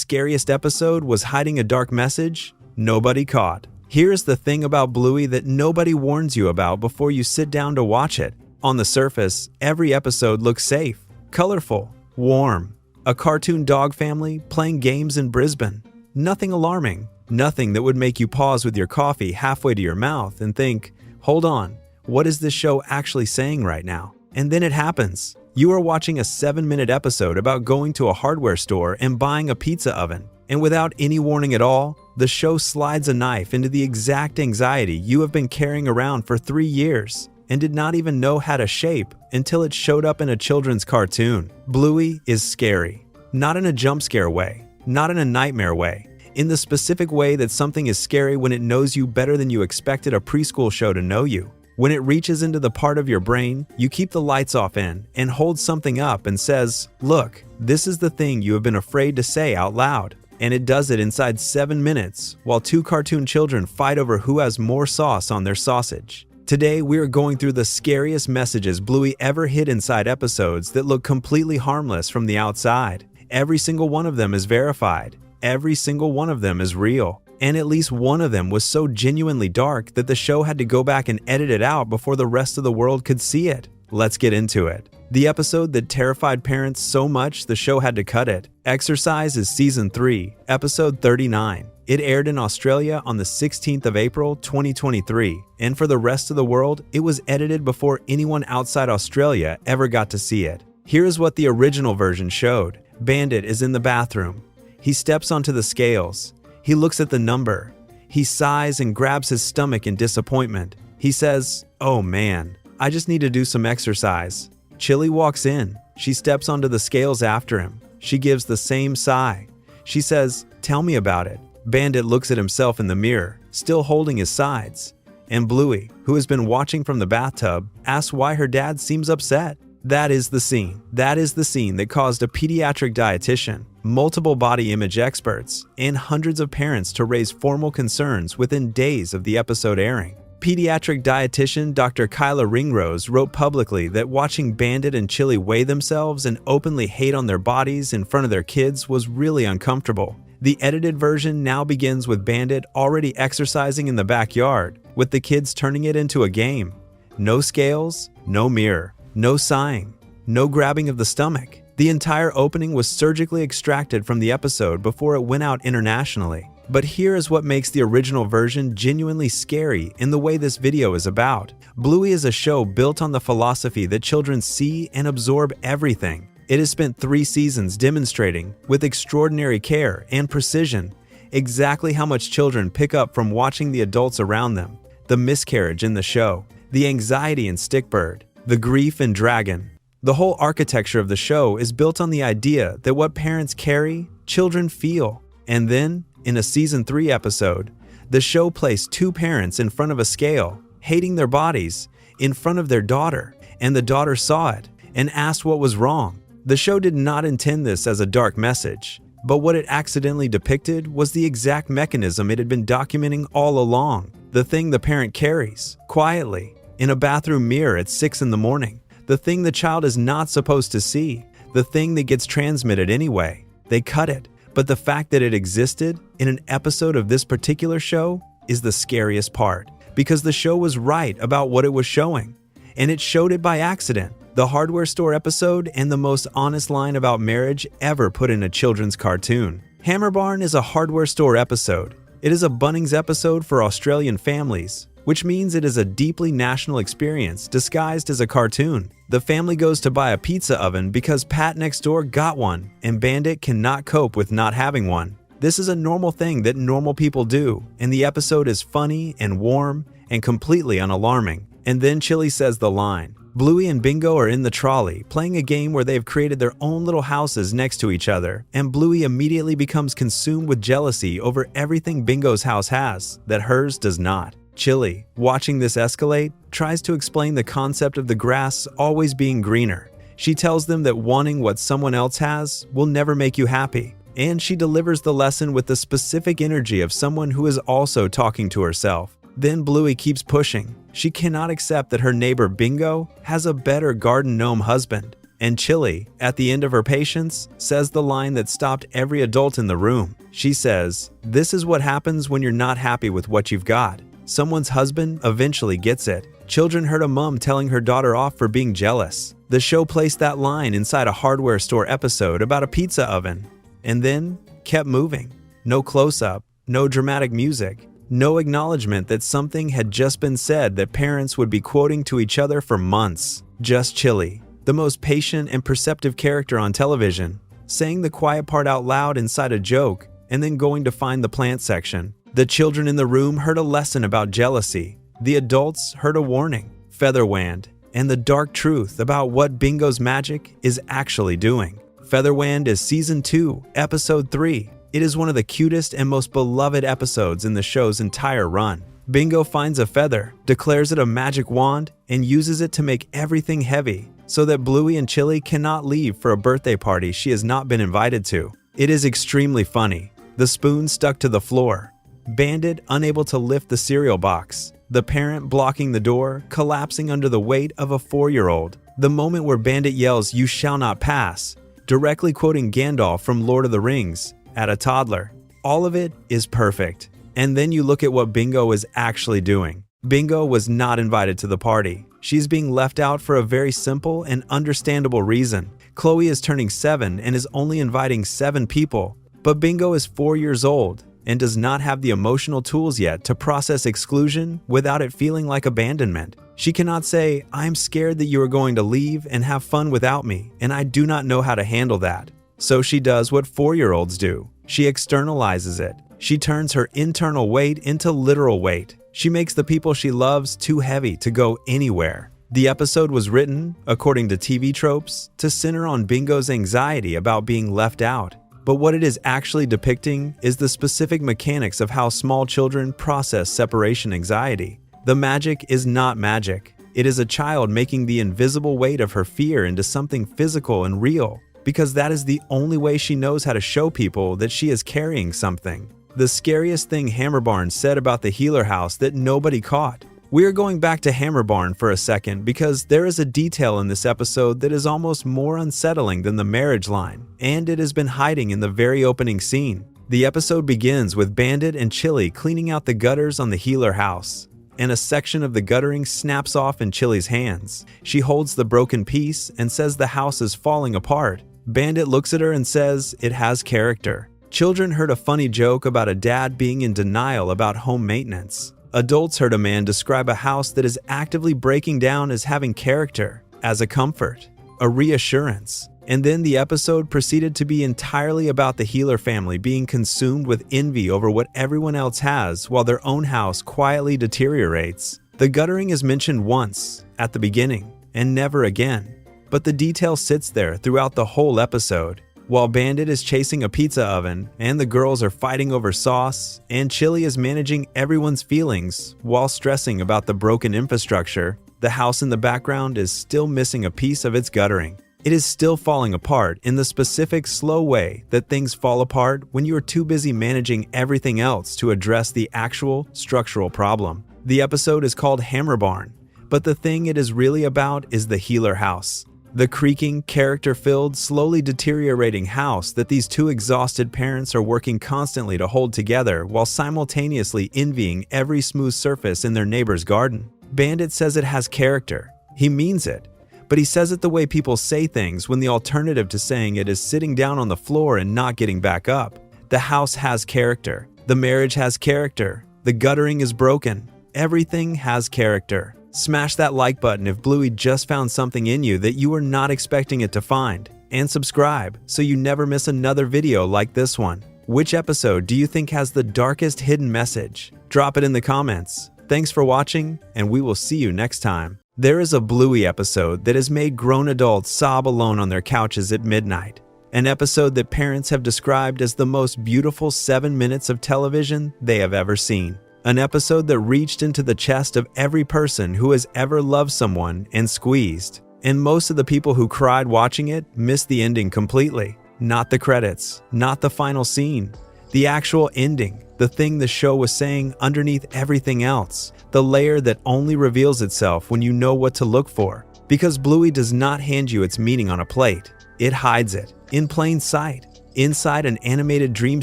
scariest episode was hiding a dark message nobody caught. Here's the thing about Bluey that nobody warns you about before you sit down to watch it. On the surface, every episode looks safe, colorful, warm. A cartoon dog family playing games in Brisbane. Nothing alarming. Nothing that would make you pause with your coffee halfway to your mouth and think, hold on, what is this show actually saying right now? And then it happens. You are watching a 7-minute episode about going to a hardware store and buying a pizza oven. And without any warning at all, the show slides a knife into the exact anxiety you have been carrying around for 3 years and did not even know how to shape until it showed up in a children's cartoon. Bluey is scary. Not in a jump scare way, not in a nightmare way, in the specific way that something is scary when it knows you better than you expected a preschool show to know you. When it reaches into the part of your brain you keep the lights off in and holds something up and says, look, this is the thing you have been afraid to say out loud. And it does it inside 7 minutes while 2 cartoon children fight over who has more sauce on their sausage. Today we are going through the scariest messages Bluey ever hid inside episodes that look completely harmless from the outside. Every single one of them is verified. Every single one of them is real. And at least one of them was so genuinely dark that the show had to go back and edit it out before the rest of the world could see it. Let's get into it. The episode that terrified parents so much the show had to cut it. Exercise is Season 3, Episode 39. It aired in Australia on the 16th of April, 2023, and for the rest of the world, it was edited before anyone outside Australia ever got to see it. Here's what the original version showed. Bandit is in the bathroom. He steps onto the scales. He looks at the number. He sighs and grabs his stomach in disappointment. He says, "Oh man, I just need to do some exercise." Chili walks in. She steps onto the scales after him. She gives the same sigh. She says, "Tell me about it." Bandit looks at himself in the mirror, still holding his sides. And Bluey, who has been watching from the bathtub, asks why her dad seems upset. That is the scene. That is the scene that caused a pediatric dietitian, multiple body image experts, and hundreds of parents to raise formal concerns within days of the episode airing. Pediatric dietitian Dr. Kyla Ringrose wrote publicly that watching Bandit and Chili weigh themselves and openly hate on their bodies in front of their kids was really uncomfortable. The edited version now begins with Bandit already exercising in the backyard, with the kids turning it into a game. No scales, no mirror, no sighing, no grabbing of the stomach. The entire opening was surgically extracted from the episode before it went out internationally. But here is what makes the original version genuinely scary in the way this video is about. Bluey is a show built on the philosophy that children see and absorb everything. It has spent 3 seasons demonstrating, with extraordinary care and precision, exactly how much children pick up from watching the adults around them. The miscarriage in the show, the anxiety in Stickbird, the grief in Dragon. The whole architecture of the show is built on the idea that what parents carry, children feel. And then, in a Season 3 episode, the show placed 2 parents in front of a scale, hating their bodies, in front of their daughter, and the daughter saw it and asked what was wrong. The show did not intend this as a dark message, but what it accidentally depicted was the exact mechanism it had been documenting all along. The thing the parent carries, quietly, in a bathroom mirror at 6 in the morning. The thing the child is not supposed to see. The thing that gets transmitted anyway. They cut it. But the fact that it existed in an episode of this particular show is the scariest part. Because the show was right about what it was showing. And it showed it by accident. The hardware store episode and the most honest line about marriage ever put in a children's cartoon. Hammer Barn is a hardware store episode. It is a Bunnings episode for Australian families, which means it is a deeply national experience disguised as a cartoon. The family goes to buy a pizza oven because Pat next door got one, and Bandit cannot cope with not having one. This is a normal thing that normal people do, and the episode is funny and warm and completely unalarming. And then Chili says the line. Bluey and Bingo are in the trolley, playing a game where they've created their own little houses next to each other, and Bluey immediately becomes consumed with jealousy over everything Bingo's house has that hers does not. Chili, watching this escalate, tries to explain the concept of the grass always being greener. She tells them that wanting what someone else has will never make you happy, and she delivers the lesson with the specific energy of someone who is also talking to herself. Then Bluey keeps pushing. She cannot accept that her neighbor Bingo has a better garden gnome husband. And Chili, at the end of her patience, says the line that stopped every adult in the room. She says, "This is what happens when you're not happy with what you've got. Someone's husband eventually gets it." Children heard a mom telling her daughter off for being jealous. The show placed that line inside a hardware store episode about a pizza oven, and then kept moving. No close-up, no dramatic music, no acknowledgement that something had just been said that parents would be quoting to each other for months. Just Chili, the most patient and perceptive character on television, saying the quiet part out loud inside a joke and then going to find the plant section. The children in the room heard a lesson about jealousy. The adults heard a warning, Featherwand, and the dark truth about what Bingo's magic is actually doing. Featherwand is Season 2, Episode 3. It is one of the cutest and most beloved episodes in the show's entire run. Bingo finds a feather, declares it a magic wand, and uses it to make everything heavy, so that Bluey and Chili cannot leave for a birthday party she has not been invited to. It is extremely funny. The spoon stuck to the floor, Bandit unable to lift the cereal box, the parent blocking the door, collapsing under the weight of a 4-year-old, the moment where Bandit yells, "You shall not pass," directly quoting Gandalf from Lord of the Rings, at a toddler. All of it is perfect. And then you look at what Bingo is actually doing. Bingo was not invited to the party. She's being left out for a very simple and understandable reason. Chloe is turning 7 and is only inviting 7 people, but Bingo is 4 years old and does not have the emotional tools yet to process exclusion without it feeling like abandonment. She cannot say, "I'm scared that you are going to leave and have fun without me, and I do not know how to handle that." So she does what 4-year-olds do. She externalizes it. She turns her internal weight into literal weight. She makes the people she loves too heavy to go anywhere. The episode was written, according to TV tropes, to center on Bingo's anxiety about being left out. But what it is actually depicting is the specific mechanics of how small children process separation anxiety. The magic is not magic. It is a child making the invisible weight of her fear into something physical and real, because that is the only way she knows how to show people that she is carrying something. The scariest thing Hammerbarn said about the healer house that nobody caught. We are going back to Hammerbarn for a second because there is a detail in this episode that is almost more unsettling than the marriage line, and it has been hiding in the very opening scene. The episode begins with Bandit and Chili cleaning out the gutters on the healer house, and a section of the guttering snaps off in Chili's hands. She holds the broken piece and says the house is falling apart. Bandit looks at her and says it has character. Children heard a funny joke about a dad being in denial about home maintenance. Adults heard a man describe a house that is actively breaking down as having character, as a comfort, a reassurance. And then the episode proceeded to be entirely about the healer family being consumed with envy over what everyone else has while their own house quietly deteriorates. The guttering is mentioned once, at the beginning, and never again. But the detail sits there throughout the whole episode. While Bandit is chasing a pizza oven, and the girls are fighting over sauce, and Chili is managing everyone's feelings while stressing about the broken infrastructure, the house in the background is still missing a piece of its guttering. It is still falling apart in the specific slow way that things fall apart when you are too busy managing everything else to address the actual structural problem. The episode is called Hammerbarn, but the thing it is really about is the healer house. The creaking, character-filled, slowly deteriorating house that these two exhausted parents are working constantly to hold together while simultaneously envying every smooth surface in their neighbor's garden. Bandit says it has character. He means it. But he says it the way people say things when the alternative to saying it is sitting down on the floor and not getting back up. The house has character. The marriage has character. The guttering is broken. Everything has character. Smash that like button if Bluey just found something in you that you were not expecting it to find. And subscribe so you never miss another video like this one. Which episode do you think has the darkest hidden message? Drop it in the comments. Thanks for watching, and we will see you next time. There is a Bluey episode that has made grown adults sob alone on their couches at midnight. An episode that parents have described as the most beautiful 7 minutes of television they have ever seen. An episode that reached into the chest of every person who has ever loved someone and squeezed. And most of the people who cried watching it missed the ending completely. Not the credits, not the final scene. The actual ending, the thing the show was saying underneath everything else. The layer that only reveals itself when you know what to look for. Because Bluey does not hand you its meaning on a plate. It hides it, in plain sight, inside an animated dream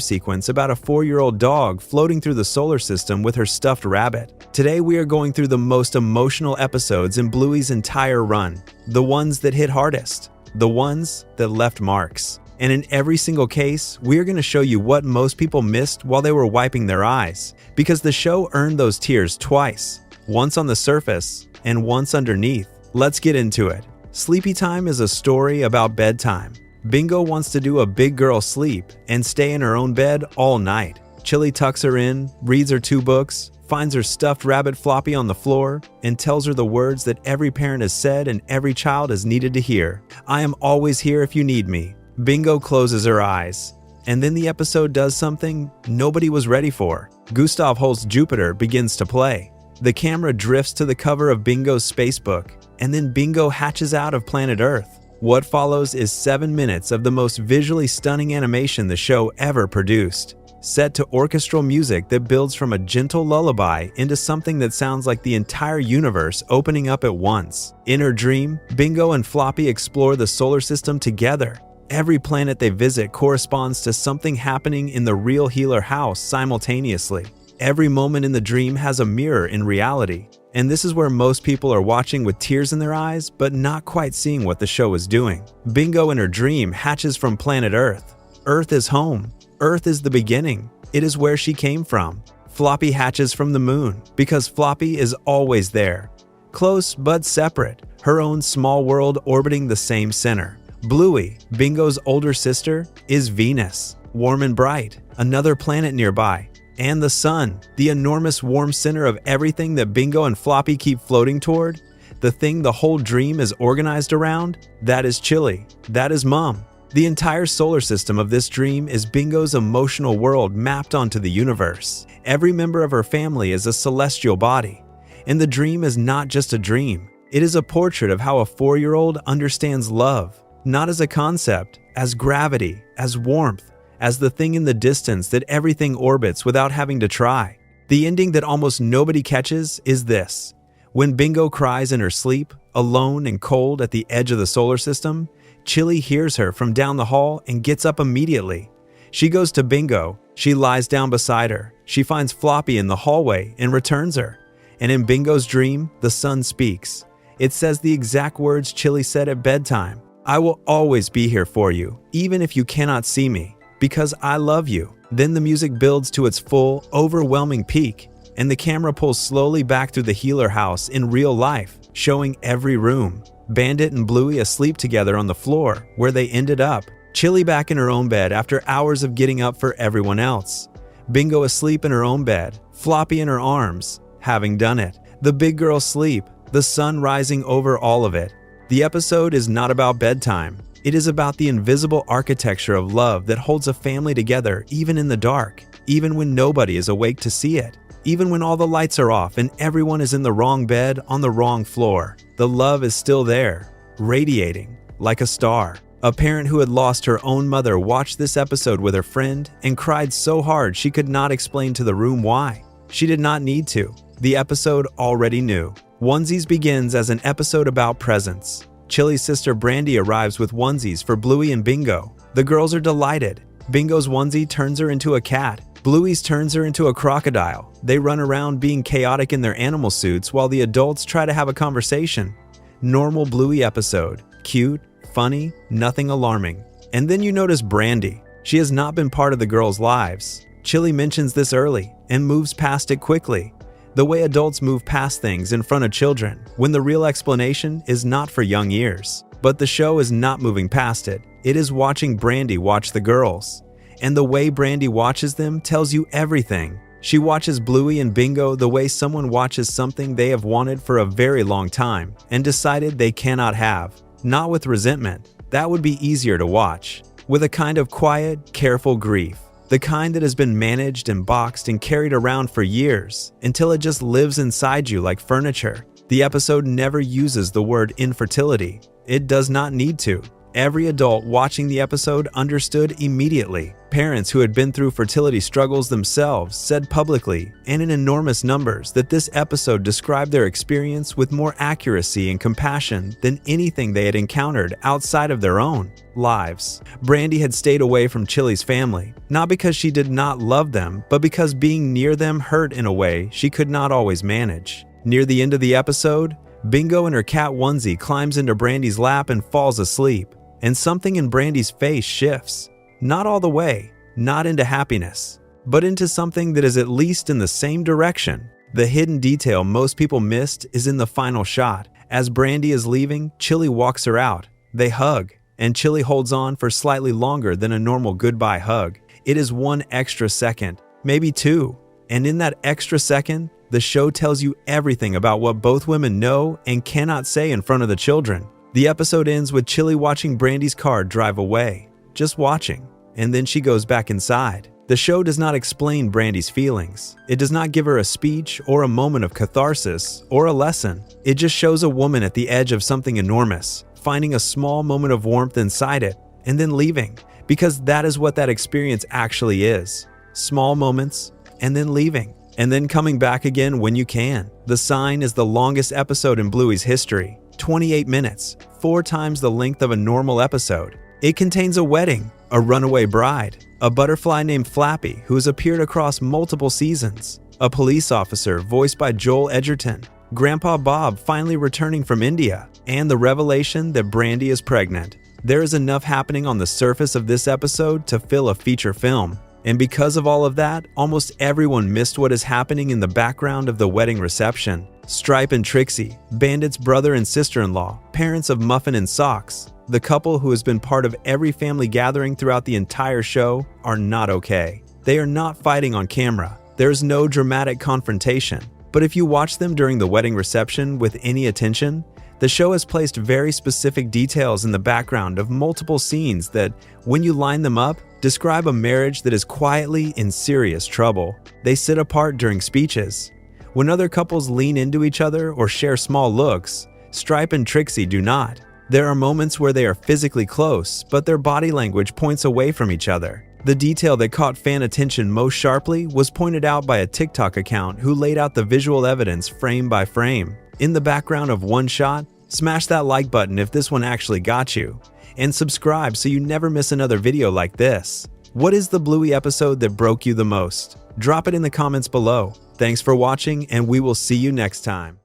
sequence about a 4-year-old dog floating through the solar system with her stuffed rabbit. Today we are going through the most emotional episodes in Bluey's entire run, the ones that hit hardest, the ones that left marks. And in every single case, we are going to show you what most people missed while they were wiping their eyes, because the show earned those tears twice, once on the surface and once underneath. Let's get into it. Sleepy Time is a story about bedtime. Bingo wants to do a big girl sleep and stay in her own bed all night. Chili tucks her in, reads her 2 books, finds her stuffed rabbit Floppy on the floor, and tells her the words that every parent has said and every child has needed to hear. I am always here if you need me. Bingo closes her eyes. And then the episode does something nobody was ready for. Gustav Holst's Jupiter begins to play. The camera drifts to the cover of Bingo's space book, and then Bingo hatches out of planet Earth. What follows is 7 minutes of the most visually stunning animation the show ever produced, set to orchestral music that builds from a gentle lullaby into something that sounds like the entire universe opening up at once. In her dream, Bingo and Floppy explore the solar system together. Every planet they visit corresponds to something happening in the real Healer house simultaneously. Every moment in the dream has a mirror in reality. And this is where most people are watching with tears in their eyes, but not quite seeing what the show is doing. Bingo in her dream hatches from planet Earth. Earth is home. Earth is the beginning. It is where she came from. Floppy hatches from the moon, because Floppy is always there. Close but separate, her own small world orbiting the same center. Bluey, Bingo's older sister, is Venus, warm and bright, another planet nearby. And the sun, the enormous warm center of everything that Bingo and Floppy keep floating toward, the thing the whole dream is organized around, that is Chili, that is Mom. The entire solar system of this dream is Bingo's emotional world mapped onto the universe. Every member of her family is a celestial body. And the dream is not just a dream. It is a portrait of how a 4-year-old understands love, not as a concept, as gravity, as warmth, as the thing in the distance that everything orbits without having to try. The ending that almost nobody catches is this. When Bingo cries in her sleep, alone and cold at the edge of the solar system, Chili hears her from down the hall and gets up immediately. She goes to Bingo, she lies down beside her, she finds Floppy in the hallway and returns her. And in Bingo's dream, the sun speaks. It says the exact words Chili said at bedtime. I will always be here for you, even if you cannot see me, because I love you. Then the music builds to its full, overwhelming peak, and the camera pulls slowly back through the Healer house in real life, showing every room. Bandit and Bluey asleep together on the floor, where they ended up. Chili back in her own bed after hours of getting up for everyone else. Bingo asleep in her own bed, Floppy in her arms, having done it. The big girl sleep, the sun rising over all of it. The episode is not about bedtime. It is about the invisible architecture of love that holds a family together even in the dark, even when nobody is awake to see it, even when all the lights are off and everyone is in the wrong bed on the wrong floor. The love is still there, radiating like a star. A parent who had lost her own mother watched this episode with her friend and cried so hard she could not explain to the room why. She did not need to. The episode already knew. Onesies begins as an episode about presents. Chili's sister Brandy arrives with onesies for Bluey and Bingo. The girls are delighted. Bingo's onesie turns her into a cat. Bluey's turns her into a crocodile. They run around being chaotic in their animal suits while the adults try to have a conversation. Normal Bluey episode. Cute, funny, nothing alarming. And then you notice Brandy. She has not been part of the girls' lives. Chili mentions this early and moves past it quickly. The way adults move past things in front of children, when the real explanation is not for young ears. But the show is not moving past it. It is watching Brandy watch the girls. And the way Brandy watches them tells you everything. She watches Bluey and Bingo the way someone watches something they have wanted for a very long time and decided they cannot have. Not with resentment. That would be easier to watch. With a kind of quiet, careful grief. The kind that has been managed and boxed and carried around for years until it just lives inside you like furniture. The episode never uses the word infertility. It does not need to. Every adult watching the episode understood immediately. Parents who had been through fertility struggles themselves said publicly and in enormous numbers that this episode described their experience with more accuracy and compassion than anything they had encountered outside of their own lives. Brandy had stayed away from Chili's family, not because she did not love them, but because being near them hurt in a way she could not always manage. Near the end of the episode, Bingo in her cat onesie climbs into Brandy's lap and falls asleep, and something in Brandy's face shifts. Not all the way, not into happiness, but into something that is at least in the same direction. The hidden detail most people missed is in the final shot. As Brandy is leaving, Chili walks her out. They hug, and Chili holds on for slightly longer than a normal goodbye hug. It is 1 extra second, maybe 2, and in that extra second, the show tells you everything about what both women know and cannot say in front of the children. The episode ends with Chili watching Brandy's car drive away, just watching, and then she goes back inside. The show does not explain Brandy's feelings. It does not give her a speech or a moment of catharsis or a lesson. It just shows a woman at the edge of something enormous, finding a small moment of warmth inside it, and then leaving, because that is what that experience actually is. Small moments, and then leaving, and then coming back again when you can. The Sign is the longest episode in Bluey's history, 28 minutes, 4 times the length of a normal episode. It contains a wedding, a runaway bride, a butterfly named Flappy who has appeared across multiple seasons, a police officer voiced by Joel Edgerton, Grandpa Bob finally returning from India, and the revelation that Brandy is pregnant. There is enough happening on the surface of this episode to fill a feature film. And because of all of that, almost everyone missed what is happening in the background of the wedding reception. Stripe and Trixie, Bandit's brother and sister-in-law, parents of Muffin and Socks, the couple who has been part of every family gathering throughout the entire show, are not okay. They are not fighting on camera. There is no dramatic confrontation. But if you watch them during the wedding reception with any attention, the show has placed very specific details in the background of multiple scenes that, when you line them up, describe a marriage that is quietly in serious trouble. They sit apart during speeches. When other couples lean into each other or share small looks, Stripe and Trixie do not. There are moments where they are physically close, but their body language points away from each other. The detail that caught fan attention most sharply was pointed out by a TikTok account who laid out the visual evidence frame by frame. In the background of one shot, smash that like button if this one actually got you, and subscribe so you never miss another video like this. What is the Bluey episode that broke you the most? Drop it in the comments below. Thanks for watching, and we will see you next time.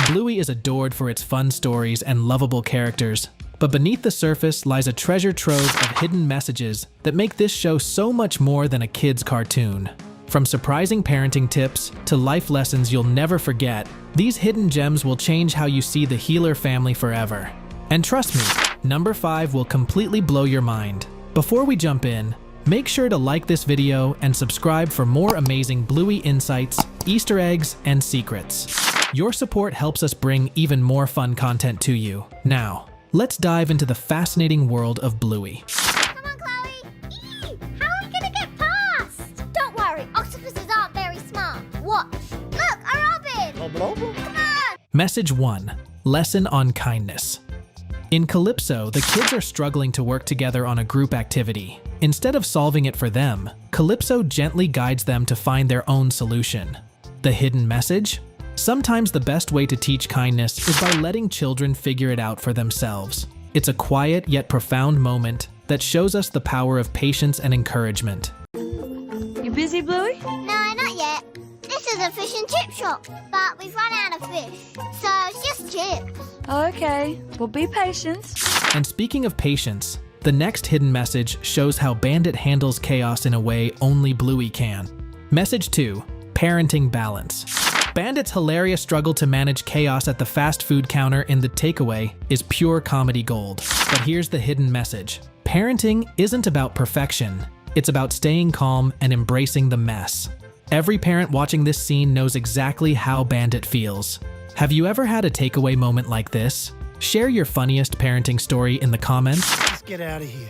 Bluey is adored for its fun stories and lovable characters, but beneath the surface lies a treasure trove of hidden messages that make this show so much more than a kid's cartoon. From surprising parenting tips to life lessons you'll never forget, these hidden gems will change how you see the Healer family forever. And trust me, number 5 will completely blow your mind. Before we jump in, make sure to like this video and subscribe for more amazing Bluey insights, Easter eggs, and secrets. Your support helps us bring even more fun content to you. Now, let's dive into the fascinating world of Bluey. Come on, Chloe! Eee! How am I gonna get past? Don't worry, octopuses aren't very smart. Watch. Look, a robin! Come on! Message 1. Lesson on kindness. In Calypso, the kids are struggling to work together on a group activity. Instead of solving it for them, Calypso gently guides them to find their own solution. The hidden message? Sometimes the best way to teach kindness is by letting children figure it out for themselves. It's a quiet yet profound moment that shows us the power of patience and encouragement. You busy, Bluey? No, not yet. This is a fish and chip shop, but we've run out of fish, so it's just chips. Okay, well be patient. And speaking of patience, the next hidden message shows how Bandit handles chaos in a way only Bluey can. Message 2. Parenting balance. Bandit's hilarious struggle to manage chaos at the fast food counter in The Takeaway is pure comedy gold. But here's the hidden message. Parenting isn't about perfection. It's about staying calm and embracing the mess. Every parent watching this scene knows exactly how Bandit feels. Have you ever had a takeaway moment like this? Share your funniest parenting story in the comments. Let's get out of here.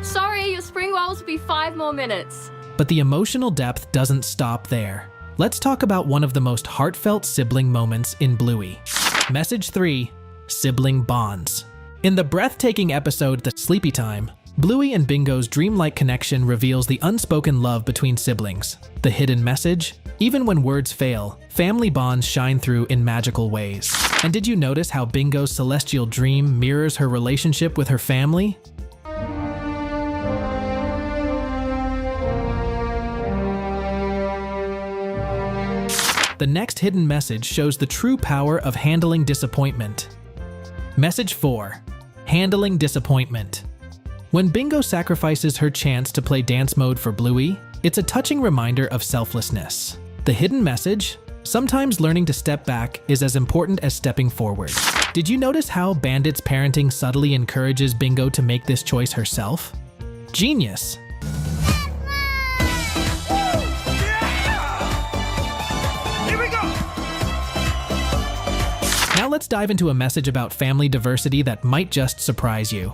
Sorry, your spring rolls will be 5 more minutes. But the emotional depth doesn't stop there. Let's talk about one of the most heartfelt sibling moments in Bluey. Message 3, Sibling Bonds. In the breathtaking episode The Sleepy Time, Bluey and Bingo's dreamlike connection reveals the unspoken love between siblings. The hidden message? Even when words fail, family bonds shine through in magical ways. And did you notice how Bingo's celestial dream mirrors her relationship with her family? The next hidden message shows the true power of handling disappointment. Message 4, Handling Disappointment. When Bingo sacrifices her chance to play dance mode for Bluey, it's a touching reminder of selflessness. The hidden message? Sometimes learning to step back is as important as stepping forward. Did you notice how Bandit's parenting subtly encourages Bingo to make this choice herself? Genius! Now let's dive into a message about family diversity that might just surprise you.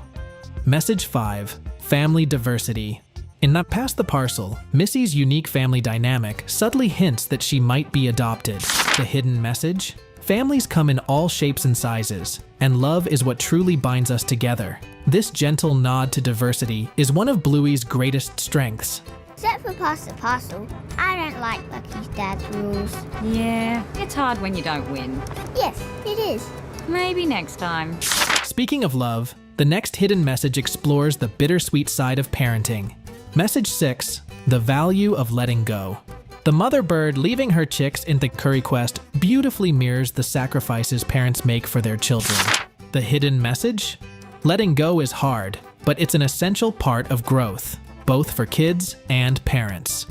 Message 5, Family Diversity. In Not Past the Parcel, Missy's unique family dynamic subtly hints that she might be adopted. The hidden message? Families come in all shapes and sizes, and love is what truly binds us together. This gentle nod to diversity is one of Bluey's greatest strengths. Except for Pass the Parcel, I don't like Lucky's dad's rules. Yeah, it's hard when you don't win. Yes, it is. Maybe next time. Speaking of love, the next hidden message explores the bittersweet side of parenting. Message 6, The Value of Letting Go. The mother bird leaving her chicks in the curry quest beautifully mirrors the sacrifices parents make for their children. The hidden message? Letting go is hard, but it's an essential part of growth, both for kids and parents.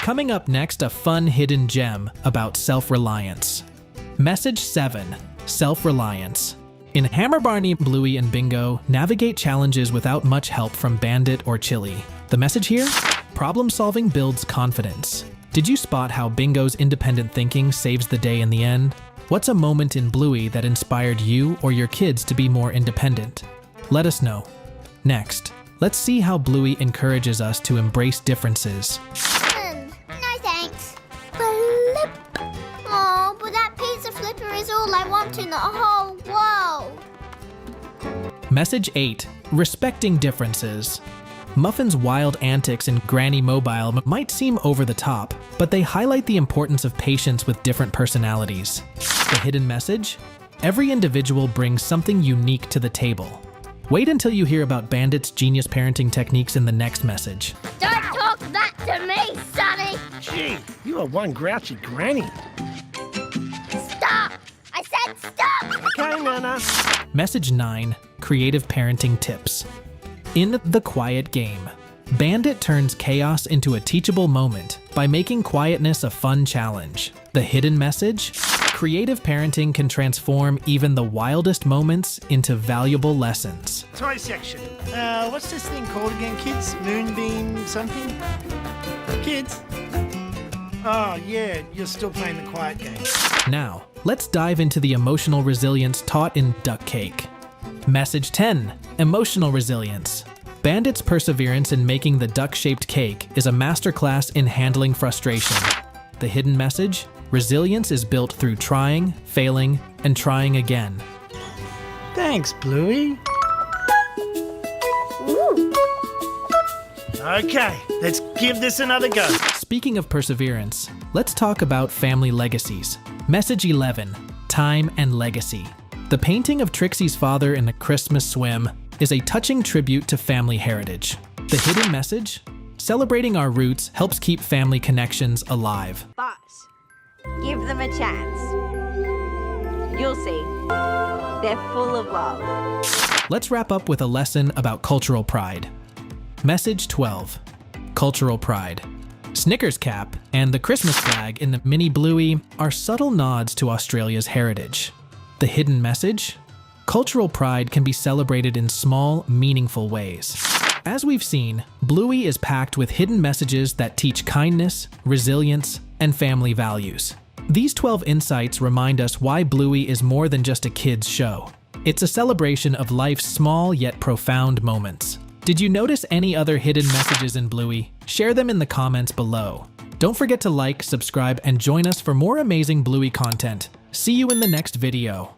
Coming up next, a fun hidden gem about self-reliance. Message 7, Self-Reliance. In Hammer Barney, Bluey, and Bingo navigate challenges without much help from Bandit or Chili. The message here? Problem-solving builds confidence. Did you spot how Bingo's independent thinking saves the day in the end? What's a moment in Bluey that inspired you or your kids to be more independent? Let us know. Next, let's see how Bluey encourages us to embrace differences. No thanks. Flip. Oh, but that pizza flipper is all I want in the whole world. Message 8, Respecting Differences. Muffin's wild antics in Granny Mobile might seem over the top, but they highlight the importance of patience with different personalities. The hidden message? Every individual brings something unique to the table. Wait until you hear about Bandit's genius parenting techniques in the next message. Don't talk that to me, Sonny. Gee, you are one grouchy granny. Stop. I said stop. Okay, Nana. Message 9, Creative Parenting Tips. In The Quiet Game, Bandit turns chaos into a teachable moment by making quietness a fun challenge. The hidden message? Creative parenting can transform even the wildest moments into valuable lessons. Toy section. What's this thing called again, kids? Moonbeam something? Kids? Oh, yeah, you're still playing The Quiet Game. Now, let's dive into the emotional resilience taught in Duck Cake. Message 10, Emotional Resilience. Bandit's perseverance in making the duck-shaped cake is a masterclass in handling frustration. The hidden message? Resilience is built through trying, failing, and trying again. Thanks, Bluey. Okay, let's give this another go. Speaking of perseverance, let's talk about family legacies. Message 11, Time and Legacy. The painting of Trixie's father in A Christmas Swim is a touching tribute to family heritage. The hidden message? Celebrating our roots helps keep family connections alive. But give them a chance. You'll see. They're full of love. Let's wrap up with a lesson about cultural pride. Message 12, Cultural Pride. Snickers cap and the Christmas flag in the mini Bluey are subtle nods to Australia's heritage. The hidden message? Cultural pride can be celebrated in small, meaningful ways. As we've seen, Bluey is packed with hidden messages that teach kindness, resilience, and family values. These 12 insights remind us why Bluey is more than just a kid's show. It's a celebration of life's small yet profound moments. Did you notice any other hidden messages in Bluey? Share them in the comments below. Don't forget to like, subscribe, and join us for more amazing Bluey content. See you in the next video.